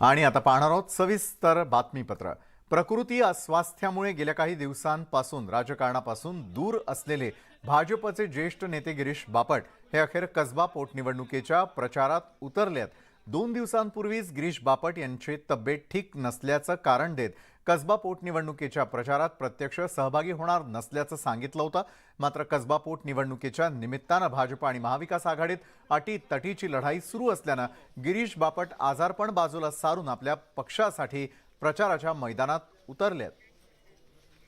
आणि आता पाहणार आहोत सविस्तर बातमीपत्र। प्रकृती अस्वास्थ्यामुळे गेल्या काही दिवसांपासून राजकारणापासून दूर असलेले भाजपचे ज्येष्ठ नेते गिरीश बापट हे अखेर कसबा पोटनिवडणुकीच्या प्रचारात उतरलेत। 2 दिवसांपूर्वीच गिरीश बापट यांची तब्येत ठीक नसल्याचं कारण देत कसबा पोटनिवडणुकीच्या प्रचारात प्रत्यक्ष सहभागी होणार नसल्याचं सांगितलं होतं। मात्र कसबा पोटनिवडणुकीच्या निमित्तानं भाजप आणि महाविकास आघाडीत अटीतटीची लढाई सुरू असल्यानं गिरीश बापट आजारपण बाजूला सारून आपल्या पक्षासाठी प्रचाराच्या मैदानात उतरलेत।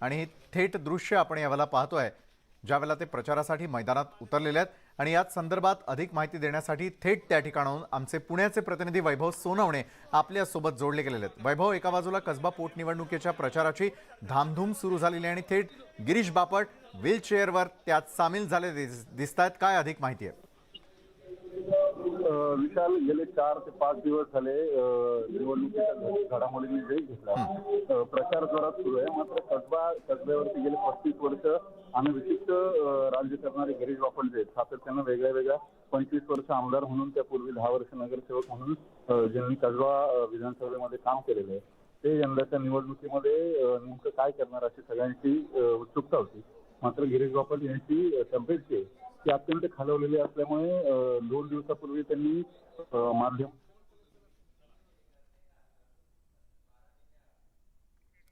आणि थेट दृश्य आपण यावेळेला पाहतोय ज्यावेळेला ते प्रचारासाठी मैदानात उतरलेले आहेत। आणि याच संदर्भात अधिक माहिती देण्यासाठी थेट त्या ठिकाणाहून आमचे पुण्याचे प्रतिनिधी वैभव सोनवणे आपल्या सोबत जोडले गेलेले आहेत। वैभव, एका बाजूला कसबा पोटनिवडणुकीच्या प्रचाराची धामधूम सुरू झालेली आहे आणि थेट गिरीश बापट व्हीलचेअरवर त्यात सामील झाले दिसतात, काय अधिक माहिती आहे? विशाल, गेले 4 ते 5 दिवस झाले निवडणुकीच्या घडामोडींनी वेग घेतला। प्रचार जोरात सुरू आहे। मात्र कसब्यावरती गेले 35 वर्ष अनविशिष्ट राज्य करणारे गिरीश बापट जे सातत्यानं वेगळ्या 25 वर्ष आमदार म्हणून, त्यापूर्वी 10 वर्ष नगरसेवक म्हणून ज्यांनी कसबा विधानसभेमध्ये काम केलेलं आहे, ते यंदाच्या निवडणुकीमध्ये नेमकं काय करणार अशी सगळ्यांची उत्सुकता होती। मात्र गिरीश बापट यांची तब्येत ती अत्यंत खालवलेली असल्यामुळे 2 दिवसापूर्वी त्यांनी माध्यम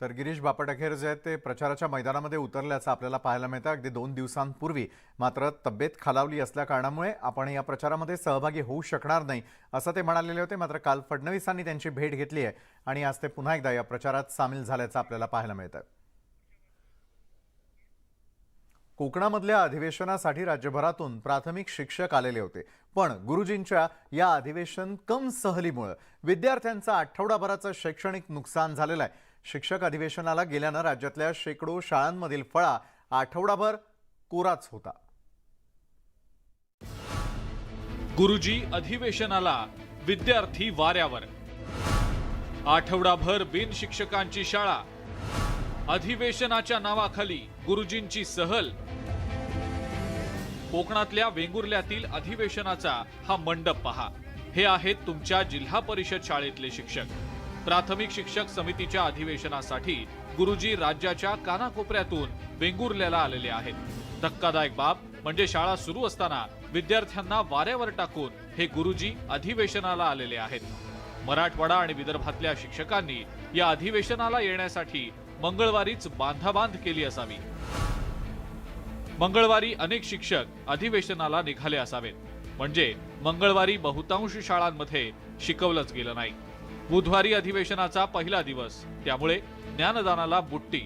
तर गिरीश बापट अखेर जे ते प्रचाराच्या मैदानामध्ये उतरल्याचं आपल्याला पाहायला मिळतं अगदी 2 दिवसांपूर्वी। मात्र तब्येत खालावली असल्या कारणामुळे आपण या प्रचारामध्ये सहभागी होऊ शकणार नाही असं ते म्हणालेले होते। मात्र काल फडणवीसांनी त्यांची भेट घेतली आहे आणि आज ते पुन्हा एकदा या प्रचारात सामील झाल्याचं आपल्याला पाहायला मिळतं। कोकणामधल्या अधिवेशनासाठी राज्यभरातून प्राथमिक शिक्षक आलेले होते, पण गुरुजींच्या या अधिवेशन कम सहलीमुळे विद्यार्थ्यांचं आठवडाभराचं शैक्षणिक नुकसान झालेलं आहे। शिक्षक अधिवेशनाला गेल्यानं राज्यातल्या शेकडो शाळांमधील फळा आठवडाभर कोराच होता। गुरुजी अधिवेशनाला, विद्यार्थी वाऱ्यावर। आठवडाभर बिन शिक्षकांची शाळा, अधिवेशनाच्या नावाखाली गुरुजींची सहल। कोकणातल्या वेंगुर्ल्यातील अधिवेशनाचा हा मंडप पहा। हे आहेत तुमच्या जिल्हा परिषद शाळेतले शिक्षक। प्राथमिक शिक्षक समितीच्या अधिवेशनासाठी गुरुजी राज्याच्या कानाकोपऱ्यातून वेंगुर्ल्याला आलेले आहेत। धक्कादायक बाब म्हणजे शाळा सुरू असताना विद्यार्थ्यांना वाऱ्यावर टाकून हे गुरुजी अधिवेशनाला आलेले आहेत। मराठवाडा आणि विदर्भातल्या शिक्षकांनी या अधिवेशनाला येण्यासाठी मंगळवारीच बांधाबांध केली असावी। मंगळवारी अनेक शिक्षक अधिवेशनाला निघाले असावेत, म्हणजे मंगळवारी बहुतांश शाळांमध्ये शिकवलंच गेलं नाही। बुधवारी अधिवेशनाचा पहिला दिवस, त्यामुळे ज्ञानदानाला बुट्टी।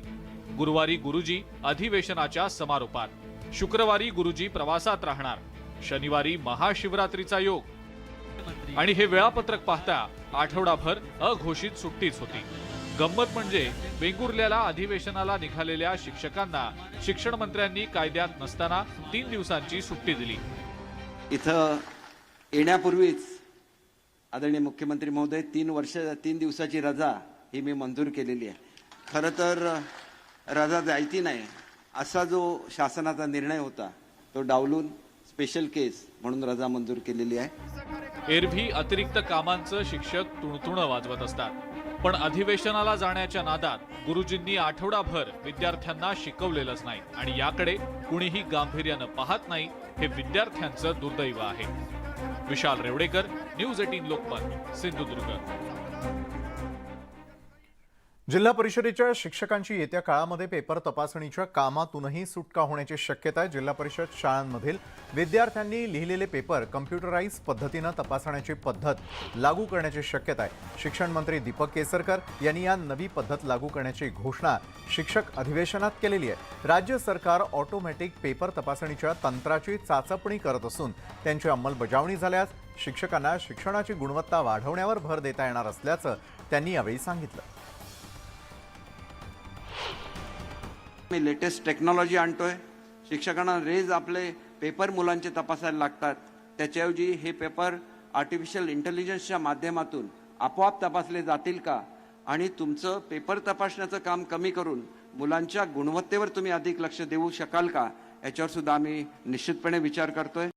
गुरुवारी गुरुजी अधिवेशनाच्या समारोपात, शुक्रवारी गुरुजी प्रवासात राहणार, शनिवारी महाशिवरात्रीचा योग। आणि हे वेळापत्रक पाहता आठवडाभर अघोषित सुट्टीच होती। गंमत म्हणजे वेंगुर्ल्याला अधिवेशनाला निघालेल्या शिक्षकांना शिक्षण मंत्र्यांनी कायद्यात नसताना 3 दिवसांची सुट्टी दिली। इथं येण्यापूर्वीच आदरणीय मुख्यमंत्री महोदय 3 दिवसाची रजा ही मी मंजूर केलेली आहे। खरं तर रजा द्यायची नाही असा जो शासनाचा निर्णय होता तो डावलून स्पेशल केस म्हणून रजा मंजूर केलेली आहे। एरवी अतिरिक्त कामांचं शिक्षक तुणतुणं वाजवत असतात, पण अधिवेशनाला जाण्याच्या नादात गुरुजींनी आठवडाभर विद्यार्थ्यांना शिकवलेलंच नाही आणि याकडे कुणीही गांभीर्यानं पाहत नाही। हे विद्यार्थ्यांचं दुर्दैव आहे। विशाल रेवडेकर, न्यूज 18 लोकमत, सिंधुदुर्ग। जिल्हा परिषदेच्या शिक्षकांची येत्या काळामध्ये पेपर तपासणीच्या कामातूनही सुटका होण्याची शक्यता आहे। जिल्हा परिषद शाळांमधील विद्यार्थ्यांनी लिहिलेले पेपर कम्प्युटराइज पद्धतीनं तपासण्याची पद्धत लागू करण्याची शक्यता आहे। शिक्षण मंत्री दीपक केसरकर यांनी या नवी पद्धत लागू करण्याची घोषणा शिक्षक अधिवेशनात केलेली आहे। राज्य सरकार ऑटोमॅटिक पेपर तपासणीच्या तंत्राची चाचपणी करत असून त्यांची अंमलबजावणी झाल्यास शिक्षकांना शिक्षणाची गुणवत्ता वाढवण्यावर भर देता येणार असल्याचं त्यांनी यावेळी सांगितलं। मी लेटेस्ट टेक्नॉलॉजी आणतोय। शिक्षकांना रेज आपले पेपर मुलांचे तपासायला लागतात, त्याच्याऐवजी हे पेपर आर्टिफिशियल इंटेलिजन्सच्या माध्यमातून आपोआप तपासले जातील का आणि तुमचं पेपर तपासण्याचं काम कमी करून मुलांच्या गुणवत्तेवर तुम्ही अधिक लक्ष देऊ शकाल का, याच्यावर सुद्धा आम्ही निश्चितपणे विचार करतोय।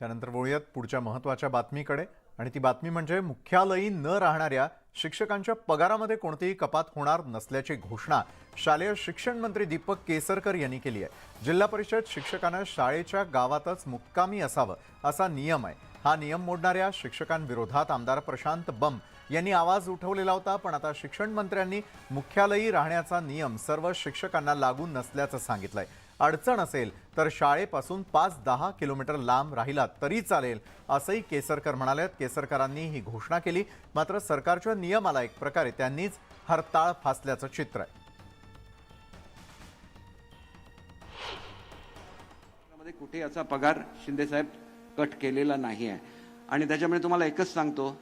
त्यानंतर वळूयात पुढच्या महत्त्वाच्या बातमीकडे। आणि ती बातमी म्हणजे मुख्यालयी न राहणाऱ्या शिक्षकांच्या पगारामध्ये कोणतीही कपात होणार नसल्याची घोषणा शालेय शिक्षण मंत्री दीपक केसरकर यांनी केली आहे। जिल्हा परिषद शिक्षकांना शाळेच्या गावातच मुक्कामी असावं असा नियम आहे। हा नियम मोडणाऱ्या शिक्षकांविरोधात आमदार प्रशांत बंब यांनी आवाज उठवलेला होता, पण आता शिक्षण मंत्र्यांनी मुख्यालयी राहण्याचा नियम सर्व शिक्षकांना लागू नसल्याचं सांगितलंय। अडचण असेल तर शाळेपासून 5-10 किलोमीटर लांब राहिला तरी चालेल असंही केसरकर म्हणाले। केसरकरांनी ही घोषणा केली, मात्र सरकारच्या नियमाला एक प्रकारे त्यांनीच हरताळ फासल्याचं चित्र आहे। कुठे याचा पगार शिंदे साहेब कट केलेला नाही आहे आणि त्याच्यामुळे तुम्हाला एकच सांगतो,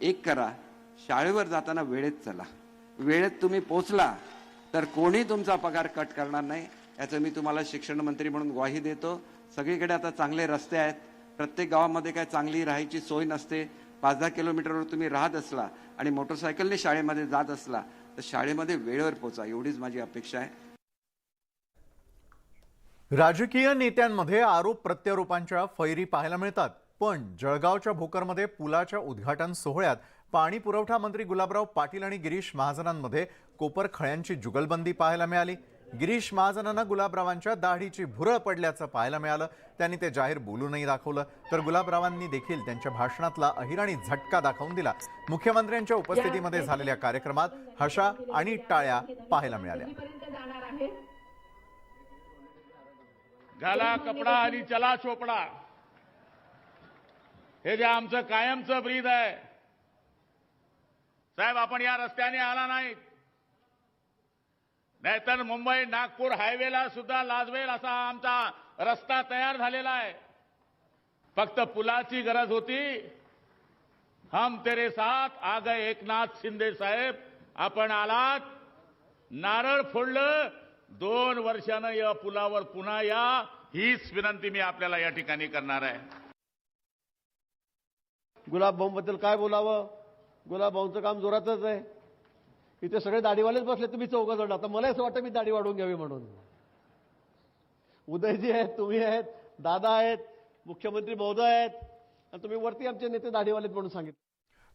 एक करा, शाळेवर जाताना वेळेत चला। वेळेत तुम्ही पोहोचला तर कोणी तुमचा पगार कट करणार नाही, याचं मी तुम्हाला शिक्षण मंत्री म्हणून ग्वाही देतो। सगळीकडे आता चांगले रस्ते आहेत, प्रत्येक गावामध्ये काय चांगली राहायची सोय नसते। 5-10 किलोमीटरवर तुम्ही राहत असला आणि मोटरसायकलने शाळेमध्ये जात असला तर शाळेमध्ये वेळेवर पोहोचा, एवढीच माझी अपेक्षा आहे। राजकीय नेत्यांमध्ये आरोप प्रत्यारोपांच्या फैरी पाहायला मिळतात, पण जळगावच्या भोकरमध्ये पुलाच्या उद्घाटन सोहळ्यात पाणी पुरवठा मंत्री गुलाबराव पाटील आणि गिरीश महाजनांमध्ये कोपरखळ्यांची जुगलबंदी पाहायला मिळाली। गिरीश महाजनांना गुलाबरावांच्या दाढीची भुरळ पडल्याचं पाहायला मिळालं। त्यांनी ते जाहीर बोलूनही दाखवलं, तर गुलाबरावांनी देखील त्यांच्या भाषणातला अहिराणी झटका दाखवून दिला। मुख्यमंत्र्यांच्या उपस्थितीमध्ये झालेल्या कार्यक्रमात हशा आणि टाळ्या पाहायला मिळाल्या। घाला कपडा आणि चला चोपडा, हे जे आमचं कायमचं ब्रीद आहे साहेब। आपण या रस्त्याने आला नाहीतर मुंबई नागपूर हायवेला सुद्धा लाजवेल असा आमचा रस्ता तयार झालेला आहे। फक्त पुलाची गरज होती। हम तेरे साथ आ गए एकनाथ शिंदे साहेब, आपण आलात, नारळ फोडलं, 2 वर्षानं या पुलावर पुन्हा या, हीच विनंती मी आपल्याला या ठिकाणी करणार आहे। गुलाब भाऊंबद्दल काय बोलावं, गुलाब भाऊंचं काम जोरातच आहे। इथे सगळे दाढीवालेच बसले, तुम्ही 4 जण। आता मला असं वाटतं मी दाढी वाढवून घ्यावी म्हणून। उदयजी आहेत, तुम्ही आहेत, दादा आहेत, मुख्यमंत्री महोदय आहेत, आणि तुम्ही वरती आमचे नेते दाढीवालेत म्हणून सांगितलं।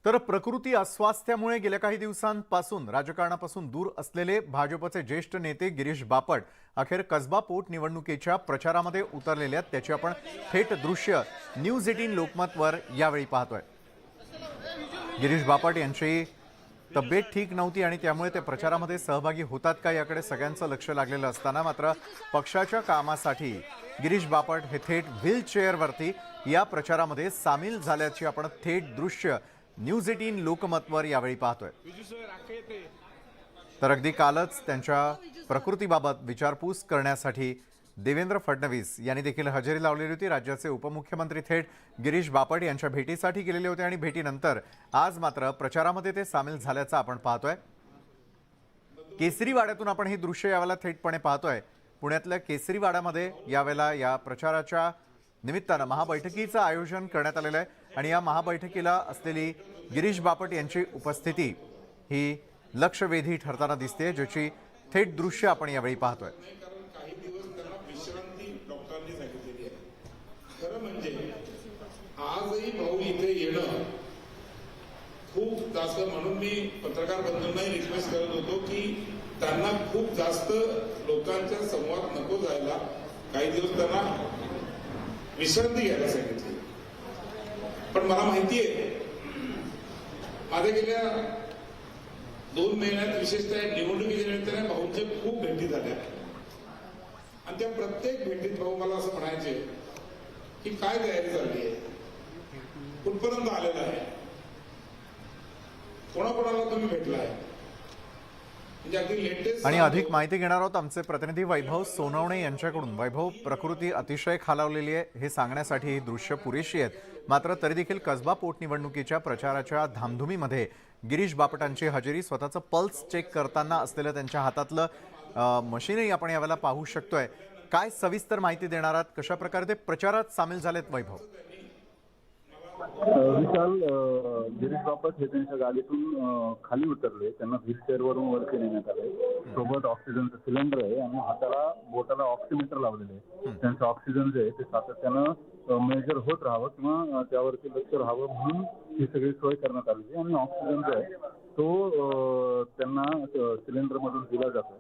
तर प्रकृती अस्वास्थ्यामुळे गेल्या काही दिवसांपासून राजकारणापासून दूर असलेले भाजपचे ज्येष्ठ नेते गिरीश बापट अखेर कसबा पोटनिवडणुकीच्या प्रचारामध्ये उतरलेले आहेत। त्याची आपण थेट दृश्य न्यूज 18 लोकमतवर यावेळी पाहतोय। गिरीश बापट यांची तब्येत ठीक नव्हती आणि त्यामुळे ते प्रचारामध्ये सहभागी होतात का याकडे सगळ्यांचं लक्ष लागलेलं असताना मात्र पक्षाच्या कामासाठी गिरीश बापट हे थेट व्हीलचेअरवरती या प्रचारामध्ये सामील झाल्याची आपण थेट दृश्य न्यूज 18 लोकमतवर यावेळी पाहतोय। तर अगदी कालच त्यांच्या प्रकृतीबाबत विचारपूस करण्यासाठी देवेंद्र फडणवीस यांनी देखील हजेरी लावलेली होती। राज्याचे उपमुख्यमंत्री थेट गिरीश बापट यांच्या भेटीसाठी गेलेले होते आणि भेटीनंतर आज मात्र प्रचारामध्ये ते सामील झाल्याचं आपण पाहतोय। केसरीवाड्यातून आपण ही दृश्य यावेळेला थेटपणे पाहतोय। पुण्यातल्या केसरीवाड्यामध्ये यावेळेला या प्रचाराच्या निमित्तानं महाबैठकीचं आयोजन करण्यात आलेलं आहे आणि या महाबैठकीला असलेली गिरीश बापट यांची उपस्थिती ही लक्षवेधी ठरताना दिसते, ज्याची थेट दृश्य आपण यावेळी पाहतोय। खरं म्हणजे आजही भाऊ इथे येणं खूप जास्त, म्हणून मी पत्रकार बंधूंनाही रिक्वेस्ट करत होतो की त्यांना खूप जास्त लोकांच्या संवाद नको जायला, काही दिवस त्यांना विश्रांती घ्यायला सांगितली। पण मला माहितीये माझ्या गेल्या 2 महिन्यात विशेषतः निवडणुकीच्या निमित्ताने भाऊंच्या खूप भेटी झाल्या आणि त्या प्रत्येक भेटीत भाऊ मला असं म्हणायचे की काय तयारी झाली आहे, कुठपर्यंत आलेला आहे, कोणाकोणाला तुम्ही भेटलाय। आणि अधिक माहिती घेणार आहोत आमचे प्रतिनिधी वैभव सोनवणे यांच्याकडून। वैभव, प्रकृती अतिशय खालावलेली आहे हे सांगण्यासाठी ही दृश्य पुरेशी आहेत, मात्र तरी देखील कसबा पोटनिवडणुकीच्या प्रचाराच्या धामधुमीमध्ये गिरीश बापटांची हजेरी, स्वतःचं पल्स चेक करताना असलेलं त्यांच्या हातातलं मशीनही आपण यावेळेला पाहू शकतोय। काय सविस्तर माहिती देणार आहात, कशा प्रकारे ते प्रचारात सामील झालेत वैभव? विशाल, गिरीश बापट हे त्यांच्या गाडीतून खाली उतरले, त्यांना व्हीलचेअरवरून वरती नेण्यात आले। सोबत ऑक्सिजनचं सिलेंडर आहे आणि हाताला बोटाला ऑक्सिमीटर लावलेले आहे। त्यांचं ऑक्सिजन जे आहे ते सातत्यानं मेजर होत राहावं किंवा त्यावरती लक्ष राहावं म्हणून ही सगळी सोय करण्यात आली आणि ऑक्सिजन जो आहे तो त्यांना सिलेंडरमधून दिला जातो.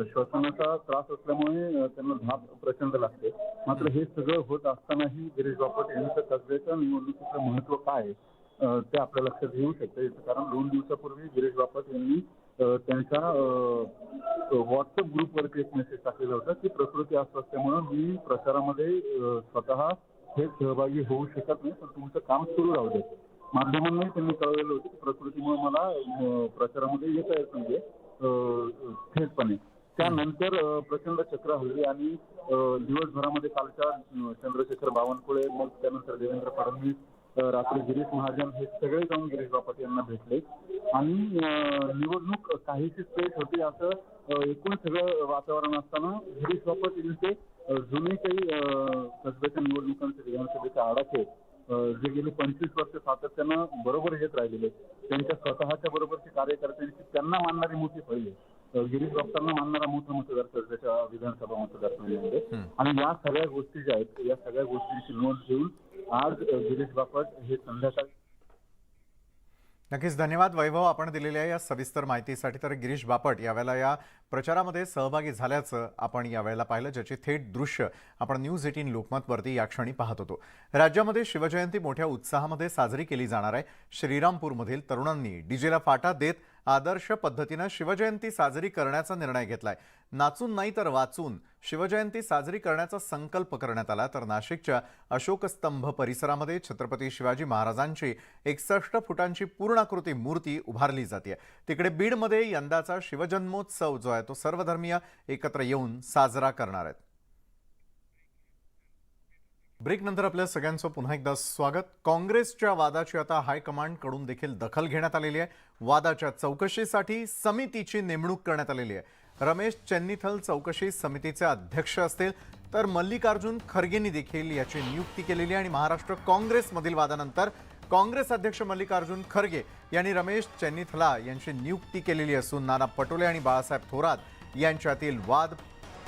श्वसनाचा त्रास असल्यामुळे त्यांना धाप प्रचंड लागते. मात्र हे सगळं होत असतानाही गिरीश बापट यांचं कसब्याच्या निवडणुकीचं महत्व काय आहे ते आपल्या लक्षात येऊ शकतं. कारण 2 दिवसापूर्वी गिरीश बापट यांनी त्यांच्या व्हॉट्सअप ग्रुपवरती एक मेसेज टाकलेला होता की प्रकृती अस्वास्थ्यामुळे मी प्रचारामध्ये स्वतः हे सहभागी होऊ शकत नाही, पण तुमचं काम सुरू राहू दे. माध्यमांनाही त्यांनी कळवलेलं होतं की प्रकृतीमुळे मला प्रचारामध्ये येता येत नाहीये थेटपणे. त्यानंतर प्रचंड चक्र हल्ली आणि दिवसभरामध्ये कालच्या चंद्रशेखर बावनकुळे, मग त्यानंतर देवेंद्र फडणवीस, रात्री गिरीश महाजन हे सगळे जाऊन गिरीश बापट यांना भेटले आणि निवडणूक काहीशी स्ट्रेट होती असं एकूण सगळं वातावरण असताना गिरीश बापट यांचे जुने काही कसब्याच्या निवडणुकांचे विधानसभेचे आडाखे जे गेले 25 वर्ष सातत्यानं बरोबर येत राहिलेले, त्यांच्या स्वतःच्या बरोबरचे कार्यकर्त्यांची त्यांना मानणारी मोठी फळी आहे. गिरीश बापटांना मानणारा मोठा मतदार कसब्याच्या विधानसभा मतदारसंघामध्ये आणि या सगळ्या गोष्टी ज्या आहेत या सगळ्या गोष्टींची नोंद घेऊन आज गिरीश बापट हे संध्याकाळी. नक्कीच धन्यवाद वैभव, आपण दिलेल्या या सविस्तर माहितीसाठी. तर गिरीश बापट यावेळेला या प्रचारामध्ये सहभागी झाल्याचं आपण यावेळेला पाहिलं, ज्याची थेट दृश्य आपण न्यूज 18 लोकमतवरती या क्षणी पाहत होतो. राज्यामध्ये शिवजयंती मोठ्या उत्साहामध्ये साजरी केली जाणार आहे. श्रीरामपूरमधील तरुणांनी डीजेला फाटा देत आदर्श पद्धतीनं शिवजयंती साजरी करण्याचा निर्णय घेतलाय. नाचून नाही तर वाचून शिवजयंती साजरी करण्याचा संकल्प करण्यात आला. तर नाशिकच्या अशोकस्तंभ परिसरामध्ये छत्रपती शिवाजी महाराजांची 61 फुटांची पूर्णाकृती मूर्ती उभारली जाते. तिकडे बीडमध्ये यंदाचा शिवजन्मोत्सव जो आहे तो सर्वधर्मीय एकत्र येऊन साजरा करणार आहेत. ब्रेकनंतर आपल्या सगळ्यांचं पुन्हा एकदा स्वागत. काँग्रेसच्या वादाची आता हायकमांडकडून देखील दखल घेण्यात आलेली आहे. वादाच्या चौकशीसाठी समितीची नेमणूक करण्यात आलेली आहे. रमेश चेन्नीथल चौकशी समितीचे अध्यक्ष असतील, तर मल्लिकार्जुन खरगेंनी देखील याची नियुक्ती केलेली आहे. आणि महाराष्ट्र काँग्रेसमधील वादानंतर काँग्रेस अध्यक्ष मल्लिकार्जुन खरगे यांनी रमेश चेन्नीथला यांची नियुक्ती केलेली असून नाना पटोले आणि बाळासाहेब थोरात यांच्यातील वाद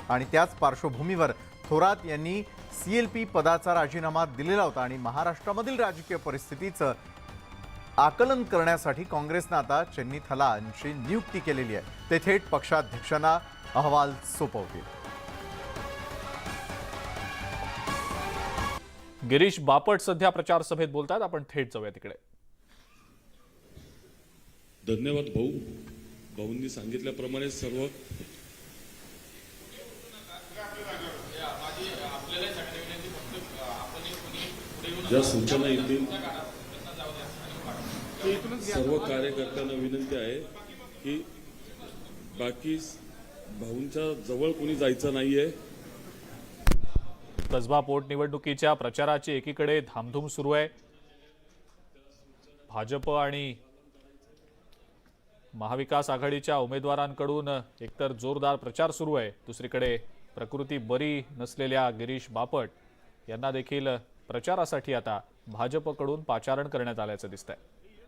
आणि त्याच पार्श्वभूमीवर थोरात यांनी CLP पदाचा राजीनामा दिलेला होता आणि महाराष्ट्रामधील राजकीय परिस्थितीचं आकलन करण्यासाठी काँग्रेसनं आता चेन्नीथला यांची नियुक्ती केलेली आहे. ते थेट पक्षाध्यक्षांना अहवाल सोपवतील. गिरीश बापट सध्या प्रचार सभेत बोलतात. आपण थेट जाऊया तिकडे. धन्यवाद भाऊ. भाऊंनी सांगितल्याप्रमाणे सर्व ज्या सूचना येतील सर्व कार्यकर्त्यांना विनंती आहे की बाकी भाऊंच्या जवळ कोणी जायचं नाहीये. कसबा पोटनिवडणुकीच्या प्रचाराची एकीकडे धामधूम सुरू आहे. भाजप आणि महाविकास आघाडीच्या उमेदवारांकडून एकतर जोरदार प्रचार सुरू आहे, दुसरीकडे प्रकृती बरी नसलेल्या गिरीश बापट यांना देखील प्रचारासाठी आता भाजपकडून पाचारण करण्यात आल्याचं दिसतंय.